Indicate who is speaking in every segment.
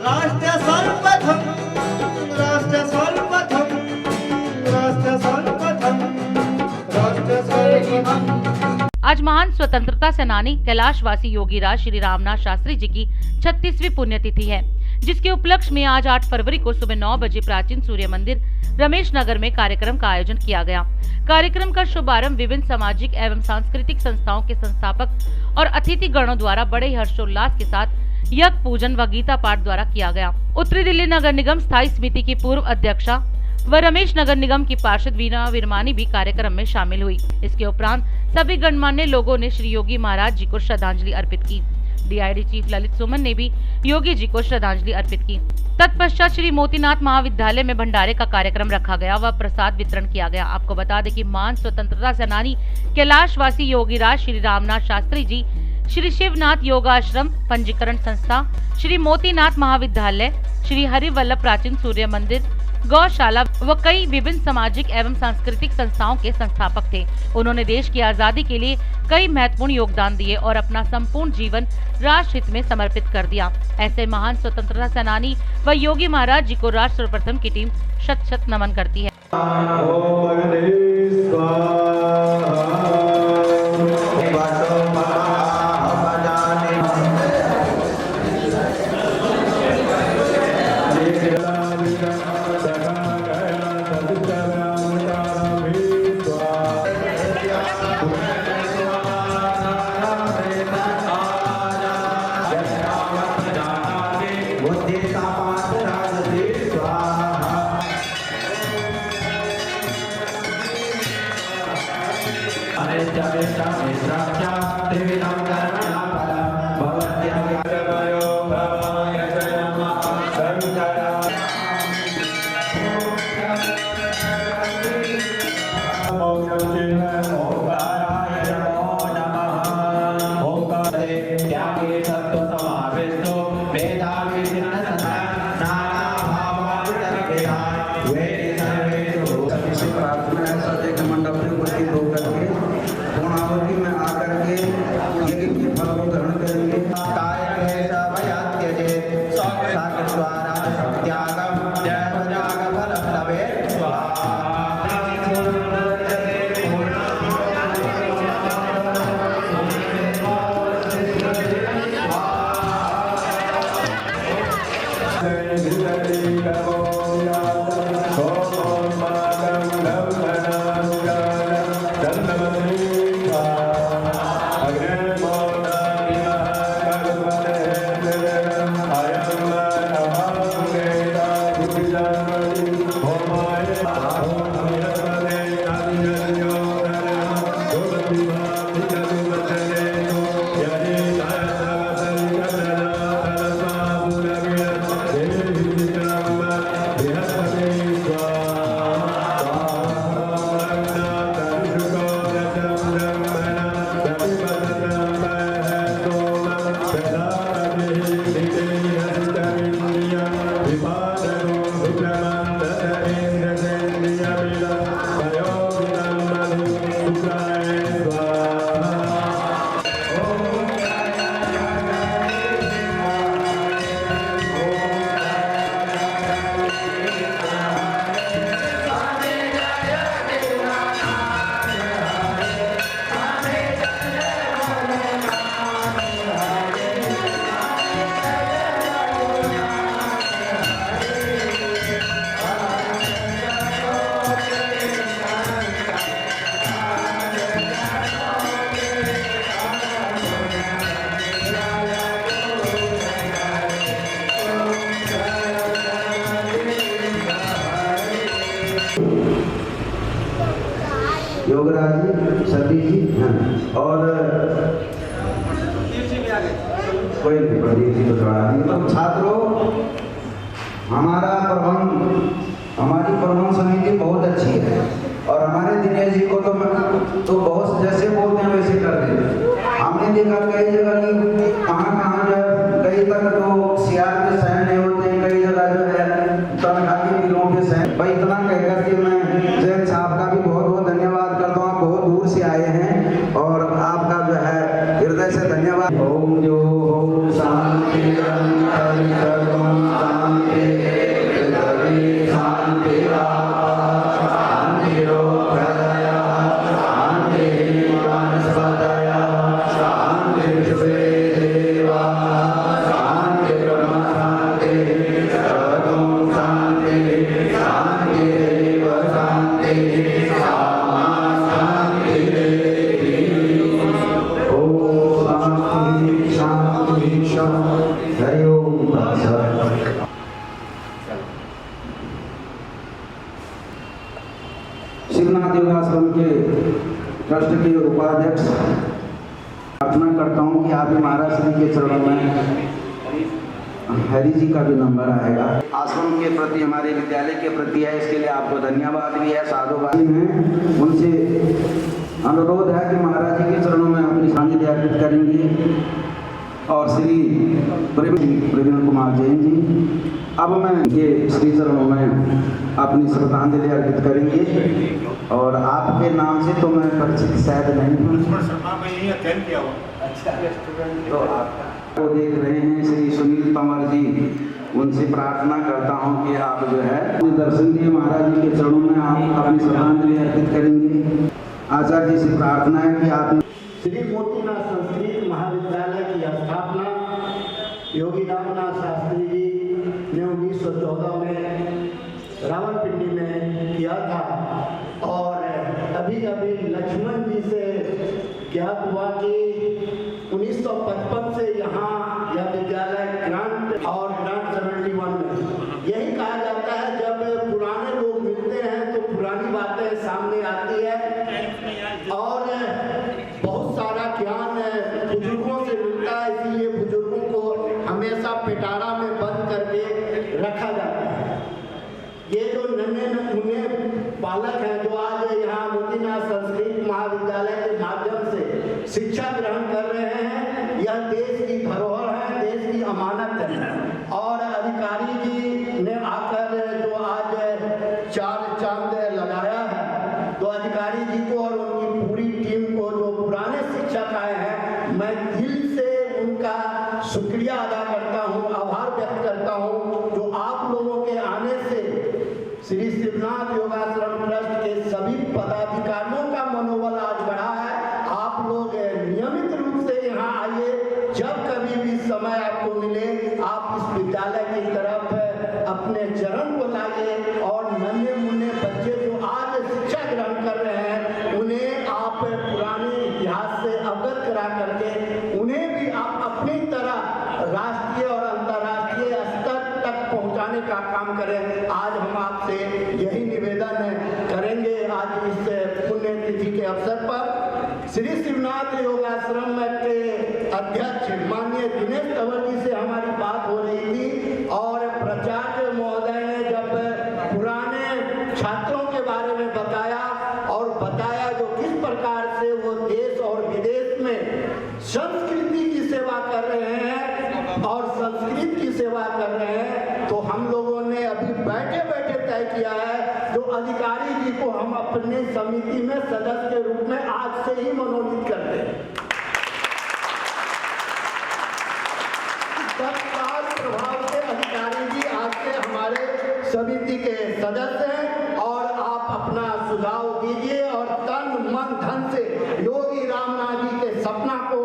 Speaker 1: राष्ट्र सर्वप्रथम, राष्ट्र सर्वप्रथम, राष्ट्र सर्वप्रथम, राष्ट्र सर्वप्रथम।
Speaker 2: आज महान स्वतंत्रता सेनानी कैलाशवासी योगीराज श्री रामनाथ शास्त्री जी की 36वीं पुण्यतिथि है, जिसके उपलक्ष्य में आज 8 फरवरी को सुबह 9 बजे प्राचीन सूर्य मंदिर रमेश नगर में कार्यक्रम का आयोजन किया गया। कार्यक्रम का शुभारंभ विभिन्न सामाजिक एवं सांस्कृतिक संस्थाओं के संस्थापक और अतिथि गणों द्वारा बड़े ही हर्षोल्लास के साथ यज्ञ पूजन व गीता पाठ द्वारा किया गया। उत्तरी दिल्ली नगर निगम स्थायी समिति की पूर्व अध्यक्षा व रमेश नगर निगम की पार्षद वीणा विरमानी भी कार्यक्रम में शामिल हुई। इसके उपरांत सभी गणमान्य लोगों ने श्री योगी महाराज जी को श्रद्धांजलि अर्पित की। डीआईडी चीफ ललित सुमन ने भी योगी जी को श्रद्धांजलि अर्पित की। तत्पश्चात श्री मोतीनाथ महाविद्यालय में भंडारे का कार्यक्रम रखा गया व प्रसाद वितरण किया गया। आपको बता दें कि महान स्वतंत्रता सेनानी कैलाशवासी योगीराज श्री रामनाथ शास्त्री जी, श्री शिवनाथ योगाश्रम पंजीकरण संस्था, श्री मोतीनाथ महाविद्यालय, श्री हरिवल्लभ प्राचीन सूर्य मंदिर, गौशाला व कई विभिन्न सामाजिक एवं सांस्कृतिक संस्थाओं के संस्थापक थे। उन्होंने देश की आजादी के लिए कई महत्वपूर्ण योगदान दिए और अपना संपूर्ण जीवन राष्ट्र हित में समर्पित कर दिया। ऐसे महान स्वतंत्रता सेनानी व योगी महाराज जी को राष्ट्र सर्वप्रथम की टीम शत शत नमन करती है।
Speaker 3: योगराज जी, सतीश जी, हाँ, और कोई नहीं, प्रदीप जी तो छात्रों, हमारी प्रबंध समिति बहुत अच्छी है और हमारे दिनेश जी को तो बहुत जैसे बोलते हैं वैसे कर देते। हमने देखा कई जगह की कहाँ जो है कई तक तो सियार के सहन नहीं होते, कई जगह जो है तनखा के बिलों के सहन। भाई इतना कहकर के मैं जैन साहब का भी बहुत बहुत धन्यवाद करता हूँ। आप बहुत दूर से आए हैं और आपका जो है हृदय से धन्यवाद। ओम जो शांति तत्सत्। शिवनाथ योगाश्रम के ट्रस्ट के उपाध्यक्ष प्रार्थना करता हूँ कि आप ही महाराज श्री के चरणों में हरि जी का भी नंबर आएगा। आश्रम के प्रति, हमारे विद्यालय के प्रति है, इसके लिए आपको धन्यवाद भी है, साधुवाद है। उनसे अनुरोध है कि महाराज जी के चरणों में अपनी श्रद्धांजलि अर्पित करेंगे। और श्री प्रवीण कुमार जैन जी अब मैं ये श्री चरणों में अपनी श्रद्धांजलि अर्पित करेंगे। और आपके नाम से तो मैं परिचित शायद नहीं हूँ, तो आपको देख रहे हैं श्री सुनील तंवर जी, उनसे प्रार्थना करता हूँ कि आप जो है दर्शन दिए महाराज जी के चरणों में आप अपनी श्रद्धांजलि अर्पित करेंगे। आचार्य जी से प्रार्थना है कि आप
Speaker 4: श्री मोतीनाथ संस्कृत महाविद्यालय की स्थापना योगी रामनाथ शास्त्री जी ने 1914 में रावलपिंडी में किया था। और अभी अभी लक्ष्मण जी से ज्ञात हुआ कि 1955 से यहाँ यह विद्यालय ग्रांट और ग्रांट 71 में यही कहा जाता है, जब पुराने लोग मिलते हैं तो पुरानी बातें सामने आती है और बहुत सारा ज्ञान बुजुर्गों से मिलता है। इसलिए बुजुर्गों को हमेशा पिटारा में बंद करके रखा जाता है। ये जो नन्हे नन्हे बालक हैं जो आज यहाँ मोतीनाथ संस्कृत महाविद्यालय के माध्यम से शिक्षा ग्रहण कर रहे हैं, यह देश की धरोहर है, देश की अमानत है। और अधिकारी जी ने आकर जो आज 4 चांद लगाया है, तो अधिकारी जी को और उनकी पूरी टीम को, जो पुराने शिक्षक आए हैं, मैं दिल से उनका शुक्रिया अदा करता हूँ, आभार व्यक्त करता हूँ, जो आप लोगों के आने से श्री शिवनाथ योगाश्रम ट्रस्ट के सभी पदाधिकारियों का मनोबल आज बढ़ा है। आप लोग नियमित रूप से यहाँ आइए, जब कभी भी समय आपको मिले आप इस विद्यालय की तरफ अपने चरण को लाइए और नन्हे मुन्ने बच्चे जो आज शिक्षा ग्रहण कर रहे हैं उन्हें आप पुराने इतिहास से अवगत करा करके उन्हें भी आप अपनी तरह राष्ट्रीय और अंतर्राष्ट्रीय स्तर तक पहुंचाने का काम करें। आज हम आपसे यही निवेदन करेंगे। आज इस पुण्यतिथि के अवसर पर श्री शिवनाथ योगाश्रम के अध्यक्ष माननीय दिनेश तंवर जी से हमारी बात हो रही थी और प्राचार्य महोदय ने जब पुराने छात्रों के बारे में बताया और बताया जो किस प्रकार से वो देश और विदेश में संस्कृति की सेवा कर रहे हैं और संस्कृत की सेवा कर रहे हैं, तो हम लोगों ने अभी बैठे बैठे तय किया है जो अधिकारी जी को हम अपने समिति में सदस्य के रूप में आज से ही मनोनीत करते हैं। तत्काल प्रभाव से अधिकारी जी आज से हमारे समिति के सदस्य हैं और आप अपना सुझाव दीजिए और तन मन धन से योगी रामनाथ जी के सपना को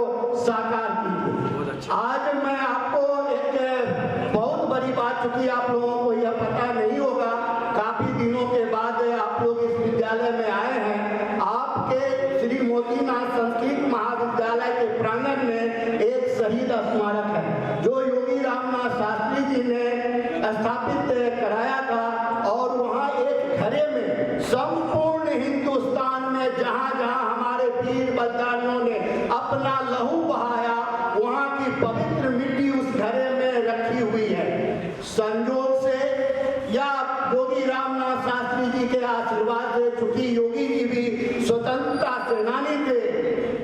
Speaker 4: साकार कीजिए। आज मैं आपको एक बहुत बड़ी बात, चूंकि आप लोगों को यह पता नहीं होगा, काफी दिनों के बाद आप लोग इस विद्यालय में आए हैं। आपके श्री मोतीनाथ संस्कृत महाविद्यालय के प्रांगण में एक शहीद स्मारक है जो योगी रामनाथ शास्त्री जी ने स्थापित कराया था। और वहाँ एक घरे में संपूर्ण हिंदुस्तान में जहाँ जहाँ हमारे वीर बलिदानियों ने अपना लहू बहाया, वहाँ की पवित्र मिट्टी उस घरे में रखी हुई है। संयोग से या योगी रामनाथ शास्त्री जी के आशीर्वाद से, चूंकि योगी जी भी स्वतंत्रता सेनानी थे,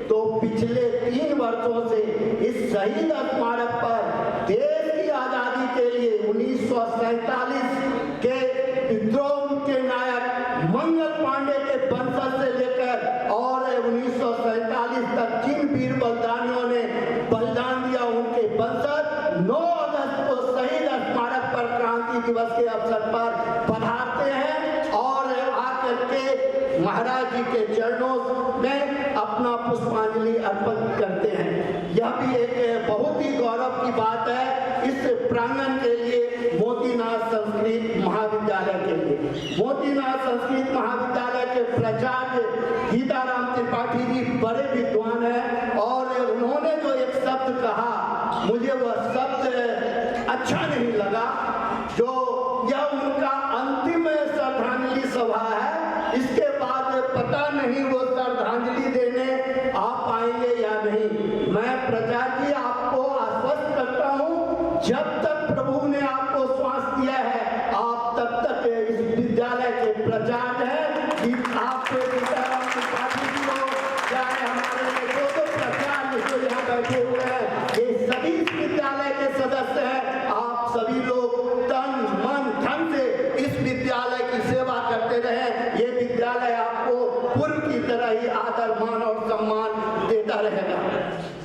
Speaker 4: तो पिछले 3 वर्षों से इस शहीद स्मारक पर देश की आजादी के लिए 1947 के विद्रोह के नायक मंगल पांडे के वंशज से लेकर और 1947 तक जिन वीर बलिदानियों ने बलिदान दिया, उनके वंशज 9 अगस्त को शहीद स्मारक पर क्रांति दिवस के अवसर पर पधारते हैं और आकर के महाराज जी के चरणों में अपना पुष्पांजलि अर्पित करते हैं। यह भी एक बहुत ही गौरव की बात है इस प्रांगण के लिए, मोतीनाथ संस्कृत महाविद्यालय के लिए। मोतीनाथ संस्कृत महाविद्यालय के प्राचार्य गीताराम त्रिपाठी जी बड़े विद्वान हैं और उन्होंने जो एक शब्द कहा, मुझे वह शब्द अच्छा नहीं लगा। जो यह उनका अंतिम श्रद्धांजलि सभा है, इसके बाद पता नहीं वो श्रद्धांजलि देने आ पाएंगे या नहीं। मैं प्रजा की आपको आश्वस्त करता हूँ, जब तक प्रभु ने आपको श्वास दिया है, आप तब तक इस विद्यालय के प्राचार्य हैं। आपके विद्यालय चाहे हमारे दो प्राचार्य जो यहाँ बैठे हुए हैं, ये सभी इस विद्यालय के सदस्य हैं। आप सभी लोग तन मन धन से इस विद्यालय की सेवा करते रहे। ये विद्यालय आपको पूर्व की तरह ही आदर मान और सम्मान देता रहेगा।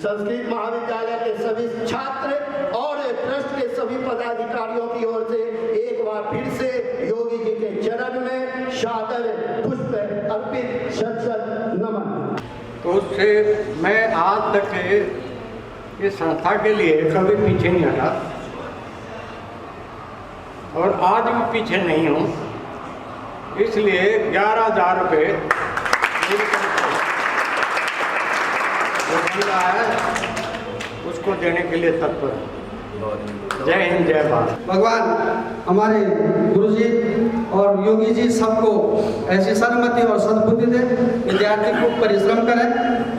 Speaker 4: संस्कृत महाविद्यालय के सभी छात्र और ट्रस्ट के सभी पदाधिकारियों की ओर से एक बार फिर से योगी जी के चरण में सादर पुष्प अर्पित सत नमन।
Speaker 5: तो उससे मैं आज तक इस संस्था के लिए कभी पीछे नहीं हटा और आज भी पीछे नहीं हूँ। इसलिए 11,000 रुपये है उसको देने के लिए तत्पर हूँ। जय हिंद, जय भारत।
Speaker 6: भगवान हमारे गुरुजी और योगी जी सबको ऐसी सन्मति और सद्बुद्धि दे। विद्यार्थी खूब परिश्रम करें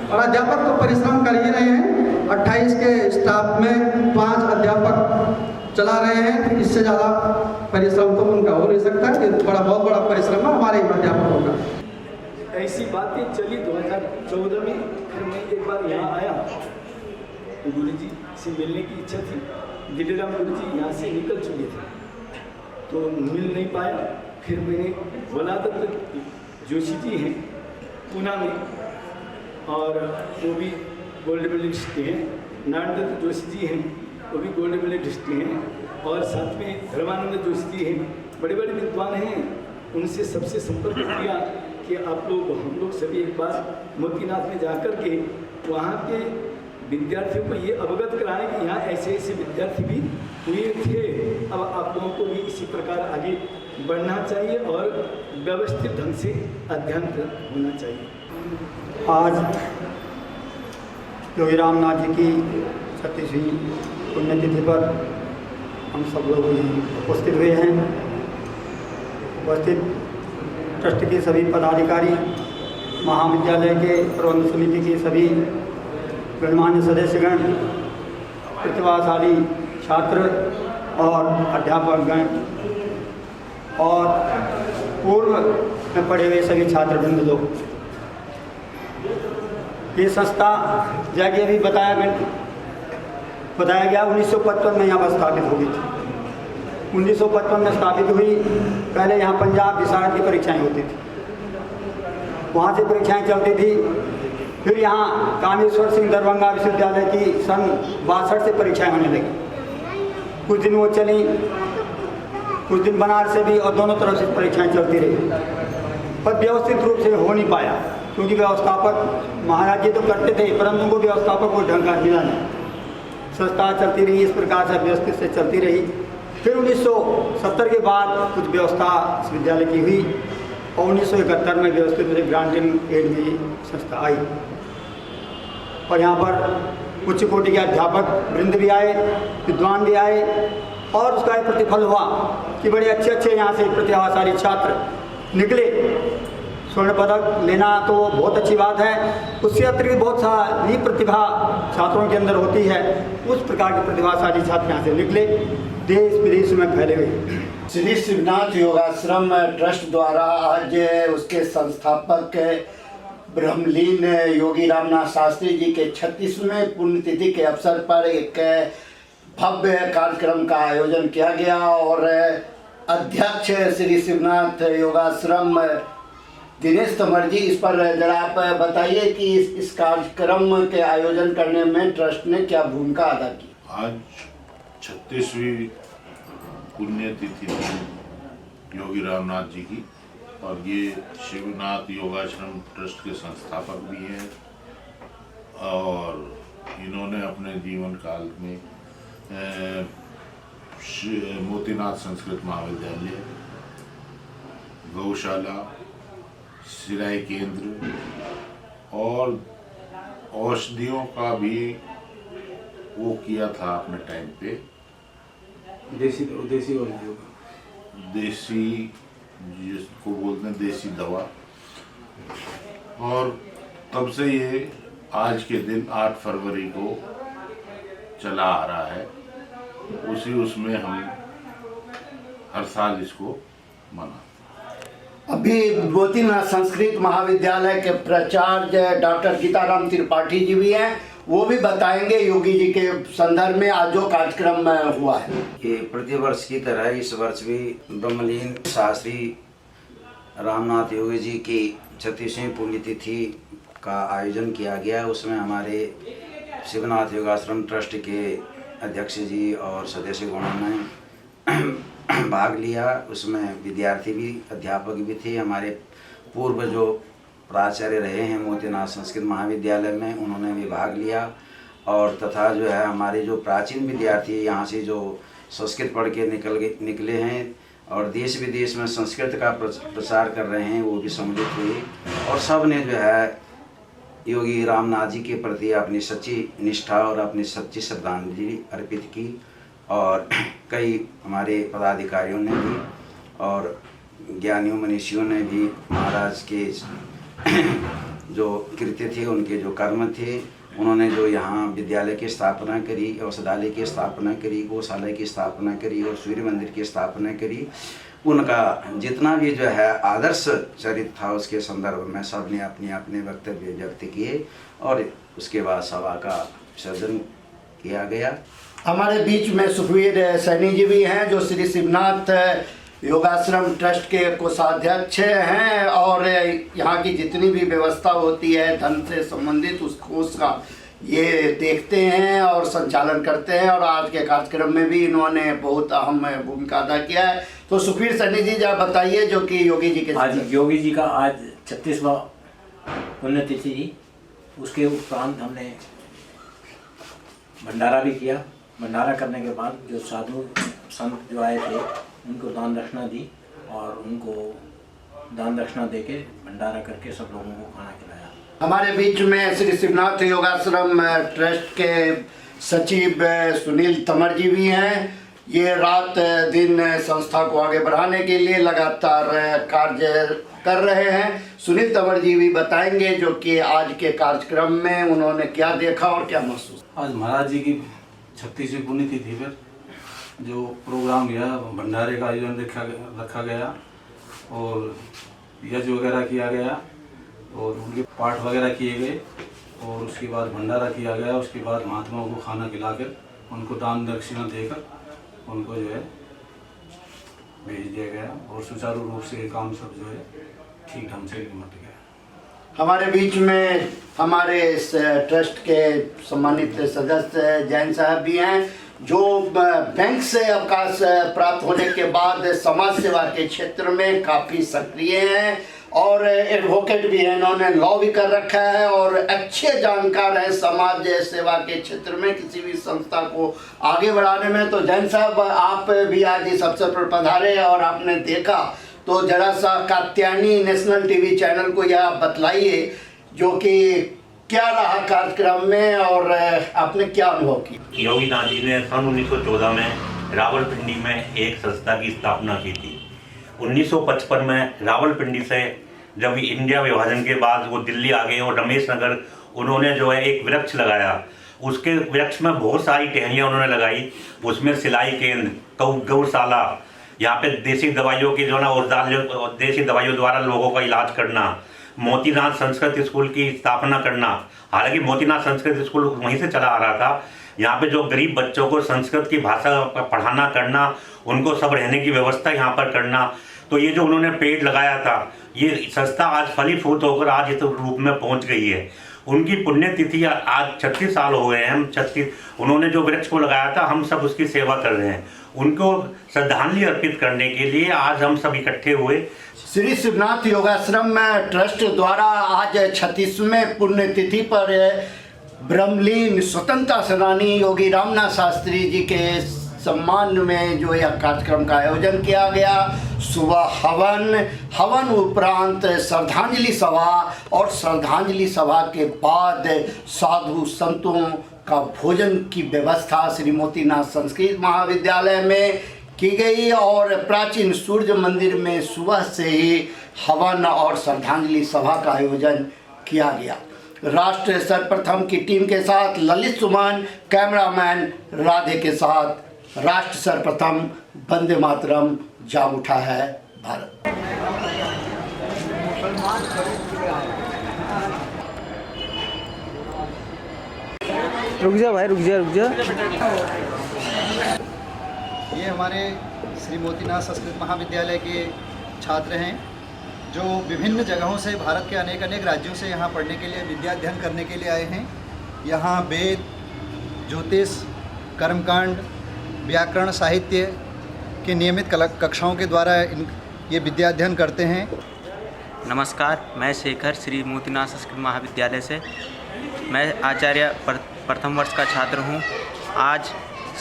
Speaker 6: और अध्यापक तो परिश्रम कर ही रहे हैं। 28 के स्टाफ में 5 अध्यापक चला रहे हैं, तो इससे ज़्यादा परिश्रम तो उनका हो नहीं सकता। कि बहुत बड़ा परिश्रम है हमारे अध्यापकों का।
Speaker 7: ऐसी बातें चली 2014 में। फिर मैं एक बार यहाँ आया तो गुरु जी से मिलने की इच्छा थी। गिरिराम गुरु जी यहाँ से निकल चुके थे तो मिल नहीं पाया। फिर मैंने वलादत्त जोशी जी हैं पूना में, और वो भी गोल्ड मेडलिस्ट हैं। नारायण जोशी जी हैं, वो भी गोल्ड मेडलिस्ट हैं। और साथ में धर्मानंद जोशी जी हैं, बड़े बड़े विद्वान हैं। उनसे सबसे संपर्क किया कि आप लोग हम लोग सभी एक बार मोतीनाथ में जाकर के वहाँ के विद्यार्थियों को ये अवगत कराएं कि यहाँ ऐसे ऐसे विद्यार्थी भी हुए थे। अब आप लोगों को भी इसी प्रकार आगे बढ़ना चाहिए और व्यवस्थित ढंग से अध्ययन होना चाहिए।
Speaker 5: आज योगी रामनाथ जी की 36वीं पुण्यतिथि पर हम सब लोग उपस्थित हुए हैं। उपस्थित ट्रस्ट के सभी पदाधिकारी, महाविद्यालय के प्रबंध समिति के सभी गणमान्य सदस्यगण, प्रतिभाशाली छात्र और अध्यापकगण और पूर्व में पढ़े हुए सभी छात्रवृंद लोग। ये संस्था जैसे अभी बताया गया 1955 में यहाँ पर स्थापित हो गई थी। 1955 में स्थापित हुई। पहले यहाँ पंजाब विशारद की परीक्षाएं होती थी, वहाँ से परीक्षाएं चलती थी। फिर यहाँ कामेश्वर सिंह दरभंगा विश्वविद्यालय की सन 62 से परीक्षाएं होने लगी। कुछ दिन वो चली, कुछ दिन बनारस से भी, और दोनों तरफ से परीक्षाएं चलती रही, पर व्यवस्थित रूप से हो नहीं पाया। क्योंकि व्यवस्थापक महाराज जी तो करते थे, परंतु उनको व्यवस्थापक को ढंग का मिला नहीं। संस्था चलती रही, इस प्रकार से व्यवस्थित से चलती रही। फिर 1970 के बाद कुछ व्यवस्था इस विद्यालय की हुई और 1971 में व्यवस्थित रूप से ग्रांटिंग एड में संस्था आई। और यहाँ पर उच्च कोटि के अध्यापक वृंद भी आए, विद्वान भी आए, और उसका एक प्रतिफल हुआ कि बड़े अच्छे अच्छे यहाँ से प्रतिभाशाली छात्र निकले। स्वर्ण पदक लेना तो बहुत अच्छी बात है, उससे अतिरिक्त बहुत सारी प्रतिभा छात्रों के अंदर होती है। उस प्रकार के प्रतिभाशाली छात्र यहाँ से निकले, देश विदेश में फैले हुए।
Speaker 4: श्री शिवनाथ योगाश्रम ट्रस्ट द्वारा आज उसके संस्थापक ब्रह्मलीन योगी रामनाथ शास्त्री जी के 36वें पुण्यतिथि के अवसर पर एक भव्य कार्यक्रम का आयोजन किया गया और अध्यक्ष श्री शिवनाथ योगाश्रम दिनेश तंवर जी, इस पर जरा आप बताइए कि इस कार्यक्रम के आयोजन करने में ट्रस्ट ने क्या भूमिका अदा की।
Speaker 8: आज 36वीं पुण्यतिथि थी योगी रामनाथ जी की, और ये शिवनाथ योगाश्रम ट्रस्ट के संस्थापक भी हैं और इन्होंने अपने जीवन काल में मोतीनाथ संस्कृत महाविद्यालय, गौशाला, सिलाई केंद्र और औषधियों का भी वो किया था अपने टाइम पे।
Speaker 7: देसी और योगा,
Speaker 8: देसी जिसको बोलते हैं देसी दवा। और तब से ये आज के दिन 8 फरवरी को चला आ रहा है, उसमें हम हर साल इसको मनाते हैं।
Speaker 4: अभी मोतीनाथ संस्कृत महाविद्यालय के प्राचार्य डॉक्टर गीताराम त्रिपाठी जी भी हैं, वो भी बताएंगे योगी जी के संदर्भ में आज जो कार्यक्रम हुआ है।
Speaker 3: ये प्रतिवर्ष की तरह इस वर्ष भी ब्रह्मलीन शास्त्री रामनाथ योगी जी की 36वीं पुण्यतिथि का आयोजन किया गया। उसमें हमारे शिवनाथ योगाश्रम ट्रस्ट के अध्यक्ष जी और सदस्यगणों ने भाग लिया। उसमें विद्यार्थी भी, अध्यापक भी थे। हमारे पूर्व जो प्राचार्य रहे हैं मोतीनाथ संस्कृत महाविद्यालय में, उन्होंने भी भाग लिया। और तथा जो है हमारे जो प्राचीन विद्यार्थी यहाँ से जो संस्कृत पढ़ के निकले हैं और देश विदेश में संस्कृत का प्रचार कर रहे हैं, वो भी सम्मिलित हुए। और सब ने जो है योगी रामनाथ जी के प्रति अपनी सच्ची निष्ठा और अपनी सच्ची श्रद्धांजलि अर्पित की। और कई हमारे पदाधिकारियों ने भी और ज्ञानियों मनीषियों ने भी महाराज के जो कृत्य थे, उनके जो कर्म थे, उन्होंने जो यहाँ विद्यालय की स्थापना करी, औषधालय की स्थापना करी, गौशाला की स्थापना करी और सूर्य मंदिर की स्थापना करी, उनका जितना भी जो है आदर्श चरित्र था उसके संदर्भ में सबने अपने अपने वक्तव्य व्यक्त किए और उसके बाद सभा का विसर्जन किया गया।
Speaker 4: हमारे बीच में सुखवीर सैनी जी भी हैं, जो श्री शिवनाथ योगाश्रम ट्रस्ट के कोषाध्यक्ष हैं और यहाँ की जितनी भी व्यवस्था होती है धन से संबंधित उस कोष का ये देखते हैं और संचालन करते हैं। और आज के कार्यक्रम में भी इन्होंने बहुत अहम भूमिका अदा किया है। तो सुखवीर सैनी जी जरा बताइए, जो कि योगी जी के
Speaker 9: आज योगी जी का आज 36वां पुण्यतिथि, उसके उपरांत हमने भंडारा भी किया। भंडारा करने के बाद जो साधु संत जो आए थे उनको दान दक्षिणा दी और उनको दान दक्षिणा देके भंडारा करके सब लोगों को खाना खिलाया।
Speaker 4: हमारे बीच में श्री शिवनाथ योगाश्रम ट्रस्ट के सचिव सुनील तंवर जी भी हैं। ये रात दिन संस्था को आगे बढ़ाने के लिए लगातार कार्य कर रहे हैं। सुनील तंवर जी भी बताएंगे जो कि आज के कार्यक्रम में उन्होंने क्या देखा और क्या महसूस।
Speaker 10: आज महाराज जी की 36वीं पुण्यतिथि पर जो प्रोग्राम गया, भंडारे का आयोजन रखा गया और यज्ञ वगैरह किया गया और उनके पाठ वगैरह किए गए और उसके बाद भंडारा किया गया। उसके बाद महात्माओं को खाना खिलाकर उनको दान दक्षिणा देकर उनको जो है भेज दिया गया और सुचारू रूप से काम सब जो है ठीक ढंग से निपट गया।
Speaker 4: हमारे बीच में हमारे इस ट्रस्ट के सम्मानित सदस्य जैन साहब भी हैं, जो बैंक से अवकाश प्राप्त होने के बाद समाज सेवा के क्षेत्र में काफ़ी सक्रिय हैं और एडवोकेट भी हैं। इन्होंने लॉ भी कर रखा है और अच्छे जानकार हैं समाज सेवा के क्षेत्र में, किसी भी संस्था को आगे बढ़ाने में। तो जैन साहब, आप भी आज इस अवसर पर पधारे और आपने देखा, तो जरा सा कात्यायनी नेशनल टीवी चैनल को यह बतलाइए जो कि क्या रहा कार्यक्रम में और आपने क्या अनुभव किया।
Speaker 11: योगी नाथ जी ने सन 1914 में रावलपिंडी में एक संस्था की स्थापना की थी। 1955 में रावलपिंडी से जब इंडिया विभाजन के बाद वो दिल्ली आ गए और रमेश नगर उन्होंने जो है एक वृक्ष लगाया। उसके वृक्ष में बहुत सारी टहनियाँ उन्होंने लगाई, उसमें सिलाई केंद्र, गौशाला, यहाँ पे देसी दवाइयों की जो ना और देसी दवाइयों द्वारा लोगों का इलाज करना, मोतीनाथ संस्कृत स्कूल की स्थापना करना। हालांकि मोतीनाथ संस्कृत स्कूल वहीं से चला आ रहा था। यहाँ पे जो गरीब बच्चों को संस्कृत की भाषा पढ़ाना करना, उनको सब रहने की व्यवस्था यहाँ पर करना। तो ये जो उन्होंने पेड़ लगाया था, ये संस्था आज फलीभूत होकर आज इस रूप में पहुँच गई है। उनकी पुण्यतिथि आज 36 साल हो गए हैं। हम 36 उन्होंने जो वृक्ष को लगाया था, हम सब उसकी सेवा कर रहे हैं। उनको श्रद्धांजलि अर्पित करने के लिए आज हम सब इकट्ठे हुए।
Speaker 4: श्री शिवनाथ योगाश्रम ट्रस्ट द्वारा आज 36वें पुण्यतिथि पर ब्रह्मलीन स्वतंत्रता सेनानी योगी रामनाथ शास्त्री जी के सम्मान में जो यह कार्यक्रम का आयोजन किया गया। सुबह हवन उपरांत श्रद्धांजलि सभा और श्रद्धांजलि सभा के बाद साधु संतों का भोजन की व्यवस्था श्री मोतीनाथ संस्कृत महाविद्यालय में की गई और प्राचीन सूर्य मंदिर में सुबह से ही हवन और श्रद्धांजलि सभा का आयोजन किया गया। राष्ट्र सर्वप्रथम की टीम के साथ ललित सुमन, कैमरामैन राधे के साथ राष्ट्र सर्वप्रथम, वंदे मातरम, जाम उठा है भारत।
Speaker 1: रुक जा भाई, रुक जा।
Speaker 6: ये हमारे श्री मोतीनाथ संस्कृत महाविद्यालय के छात्र हैं जो विभिन्न जगहों से भारत के अनेक राज्यों से यहाँ पढ़ने के लिए, विद्या अध्ययन करने के लिए आए हैं। यहाँ वेद, ज्योतिष, कर्मकांड, व्याकरण, साहित्य के नियमित कक्षाओं के द्वारा ये विद्या अध्ययन करते हैं।
Speaker 12: नमस्कार, मैं शेखर श्री मोतीनाथ संस्कृत महाविद्यालय से। मैं आचार्य प्रथम वर्ष का छात्र हूँ। आज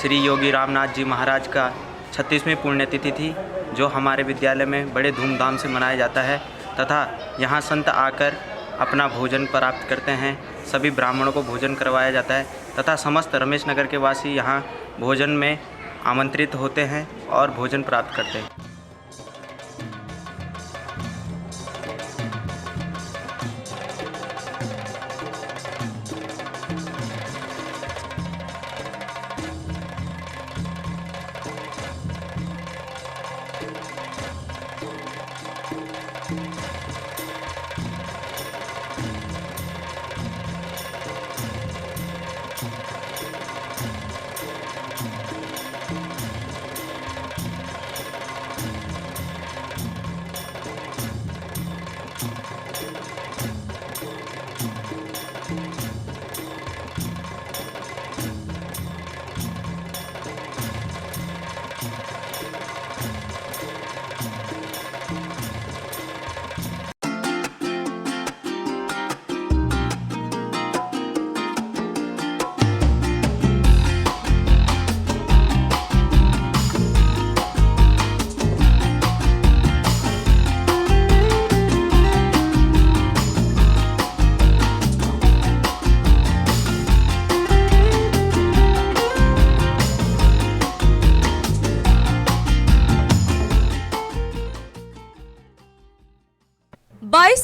Speaker 12: श्री योगी रामनाथ जी महाराज का 36वीं पुण्यतिथि थी, जो हमारे विद्यालय में बड़े धूमधाम से मनाया जाता है तथा यहाँ संत आकर अपना भोजन प्राप्त करते हैं। सभी ब्राह्मणों को भोजन करवाया जाता है तथा समस्त रमेश नगर के वासी यहाँ भोजन में आमंत्रित होते हैं और भोजन प्राप्त करते हैं।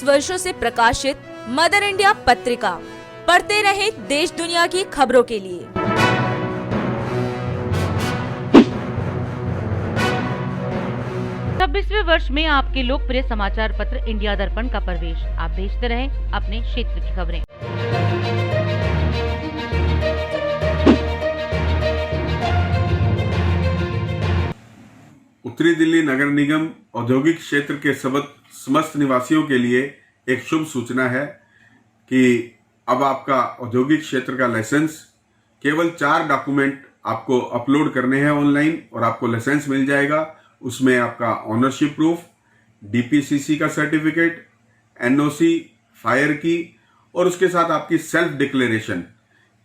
Speaker 13: वर्षों से प्रकाशित मदर इंडिया पत्रिका। पढ़ते रहे देश दुनिया की खबरों के लिए।
Speaker 2: छब्बीसवें वर्ष में आपके लोकप्रिय समाचार पत्र इंडिया दर्पण का प्रवेश। आप भेजते रहें अपने क्षेत्र की खबरें।
Speaker 14: उत्तरी दिल्ली नगर निगम औद्योगिक क्षेत्र के समस्त निवासियों के लिए एक शुभ सूचना है कि अब आपका औद्योगिक क्षेत्र का लाइसेंस केवल 4 डॉक्यूमेंट आपको अपलोड करने हैं ऑनलाइन और आपको लाइसेंस मिल जाएगा। उसमें आपका ऑनरशिप प्रूफ, डीपीसीसी का सर्टिफिकेट, एनओसी, फायर की और उसके साथ आपकी सेल्फ डिक्लेरेशन।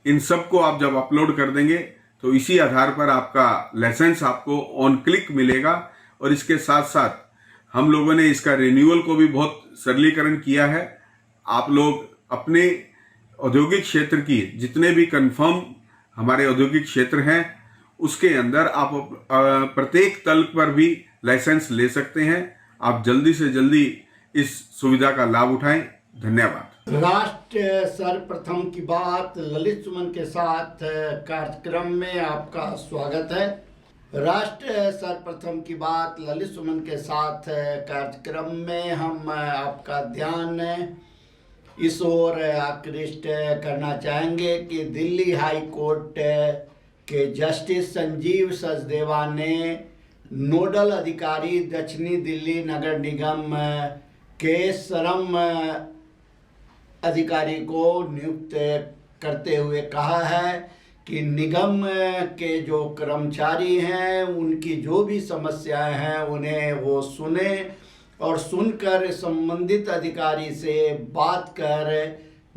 Speaker 14: इन सब को आप जब अपलोड कर देंगे तो इसी आधार पर आपका लाइसेंस आपको ऑन क्लिक मिलेगा। और इसके साथ साथ हम लोगों ने इसका रिन्यूअल को भी बहुत सरलीकरण किया है। आप लोग अपने औद्योगिक क्षेत्र की जितने भी कंफर्म हमारे औद्योगिक क्षेत्र हैं उसके अंदर आप प्रत्येक तल पर भी लाइसेंस ले सकते हैं। आप जल्दी से जल्दी इस सुविधा का लाभ उठाएं। धन्यवाद।
Speaker 4: राष्ट्र सर्वप्रथम की बात ललित सुमन के साथ कार्यक्रम में आपका स्वागत है। राष्ट्र सर्वप्रथम की बात ललित सुमन के साथ कार्यक्रम में हम आपका ध्यान इस ओर आकृष्ट करना चाहेंगे कि दिल्ली हाई कोर्ट के जस्टिस संजीव सचदेवा ने नोडल अधिकारी दक्षिणी दिल्ली नगर निगम के श्रम अधिकारी को नियुक्त करते हुए कहा है कि निगम के जो कर्मचारी हैं उनकी जो भी समस्याएं हैं उन्हें वो सुने और सुनकर संबंधित अधिकारी से बात कर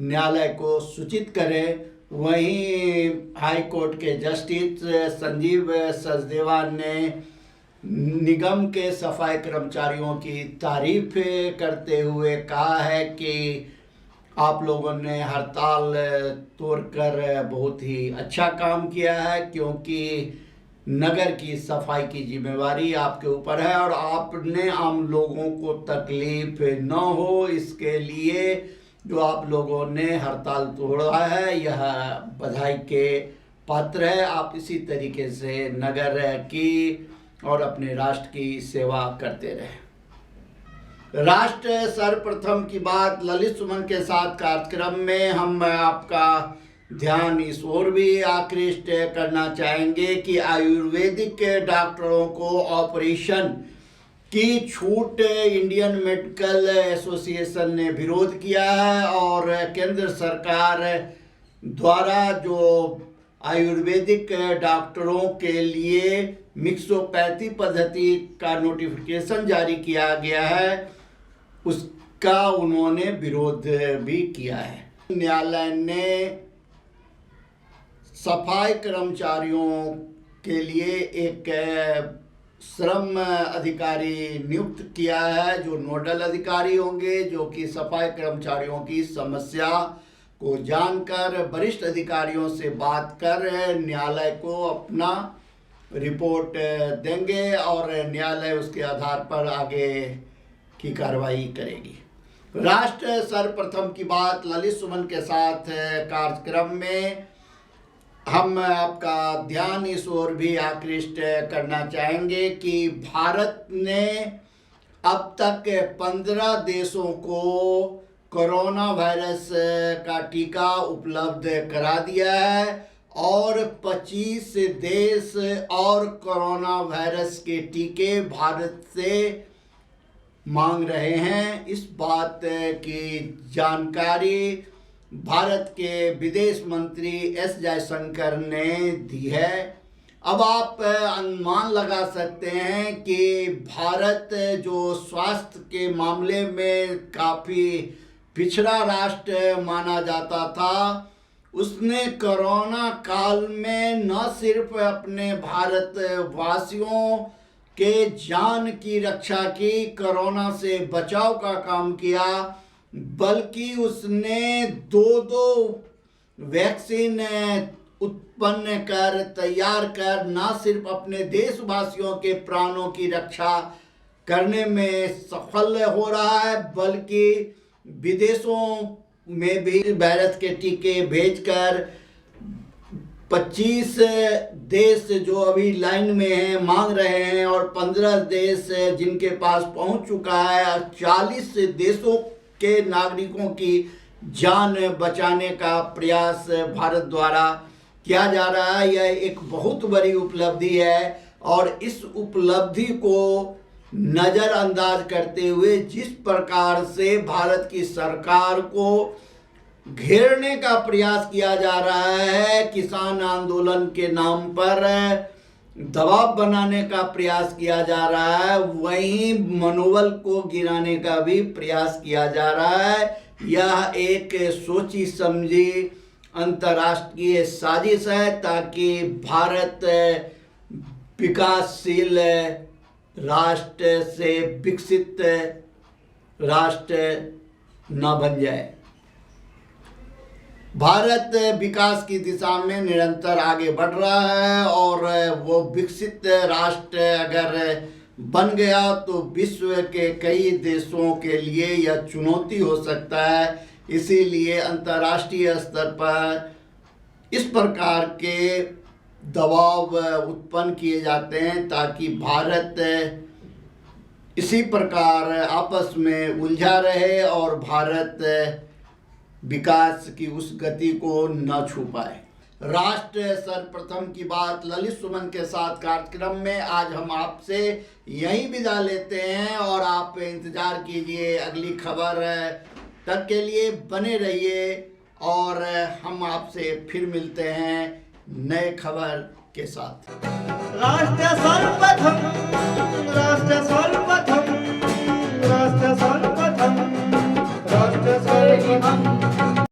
Speaker 4: न्यायालय को सूचित करें। वहीं हाई कोर्ट के जस्टिस संजीव सचदेवा ने निगम के सफाई कर्मचारियों की तारीफ करते हुए कहा है कि आप लोगों ने हड़ताल तोड़कर बहुत ही अच्छा काम किया है, क्योंकि नगर की सफाई की जिम्मेवारी आपके ऊपर है और आपने आम लोगों को तकलीफ न हो इसके लिए जो आप लोगों ने हड़ताल तोड़ा है, यह बधाई के पात्र है। आप इसी तरीके से नगर की और अपने राष्ट्र की सेवा करते रहे। राष्ट्र सर्वप्रथम की बात ललित सुमन के साथ कार्यक्रम में हम आपका ध्यान इस ओर भी आकृष्ट करना चाहेंगे कि आयुर्वेदिक डॉक्टरों को ऑपरेशन की छूट इंडियन मेडिकल एसोसिएशन ने विरोध किया है और केंद्र सरकार द्वारा जो आयुर्वेदिक डॉक्टरों के लिए मिक्सोपैथी पद्धति का नोटिफिकेशन जारी किया गया है, उसका उन्होंने विरोध भी किया है। न्यायालय ने सफाई कर्मचारियों के लिए एक श्रम अधिकारी नियुक्त किया है, जो नोडल अधिकारी होंगे, जो कि सफाई कर्मचारियों की समस्या को जानकर वरिष्ठ अधिकारियों से बात कर न्यायालय को अपना रिपोर्ट देंगे और न्यायालय उसके आधार पर आगे की कार्रवाई करेगी। राष्ट्र सर्वप्रथम की बात ललित सुमन के साथ कार्यक्रम में हम आपका ध्यान इस ओर भी आकृष्ट करना चाहेंगे कि भारत ने अब तक 15 देशों को कोरोना वायरस का टीका उपलब्ध करा दिया है और 25 देश और कोरोना वायरस के टीके भारत से मांग रहे हैं। इस बात की जानकारी भारत के विदेश मंत्री एस जयशंकर ने दी है। अब आप अनुमान लगा सकते हैं कि भारत जो स्वास्थ्य के मामले में काफ़ी पिछड़ा राष्ट्र माना जाता था, उसने कोरोना काल में न सिर्फ अपने भारतवासियों के जान की रक्षा की, कोरोना से बचाव का काम किया, बल्कि उसने दो वैक्सीन उत्पन्न कर तैयार कर न सिर्फ अपने देशवासियों के प्राणों की रक्षा करने में सफल हो रहा है, बल्कि विदेशों में भी वायरस के टीके भेजकर 25 देश जो अभी लाइन में हैं मांग रहे हैं और 15 देश जिनके पास पहुंच चुका है, 40 देशों के नागरिकों की जान बचाने का प्रयास भारत द्वारा किया जा रहा है। यह एक बहुत बड़ी उपलब्धि है और इस उपलब्धि को नज़रअंदाज करते हुए जिस प्रकार से भारत की सरकार को घेरने का प्रयास किया जा रहा है, किसान आंदोलन के नाम पर दबाव बनाने का प्रयास किया जा रहा है, वहीं मनोबल को गिराने का भी प्रयास किया जा रहा है। यह एक सोची समझी अंतर्राष्ट्रीय साजिश है ताकि भारत विकासशील राष्ट्र से विकसित राष्ट्र न बन जाए। भारत विकास की दिशा में निरंतर आगे बढ़ रहा है और वो विकसित राष्ट्र अगर बन गया तो विश्व के कई देशों के लिए यह चुनौती हो सकता है। इसीलिए अंतर्राष्ट्रीय स्तर पर इस प्रकार के दबाव उत्पन्न किए जाते हैं ताकि भारत इसी प्रकार आपस में उलझा रहे और भारत विकास की उस गति को न छू पाए। राष्ट्र सर्वप्रथम की बात ललित सुमन के साथ कार्यक्रम में आज हम आपसे यहीं विदा लेते हैं और आप इंतजार कीजिए अगली खबर तक के लिए बने रहिए और हम आपसे फिर मिलते हैं नए खबर के साथ।
Speaker 15: राष्ट्र सर्वप्रथम, राष्ट्र सर्वप्रथम, राष्ट्र सर्वप्रथम, राष्ट्र सर्वप्रथम।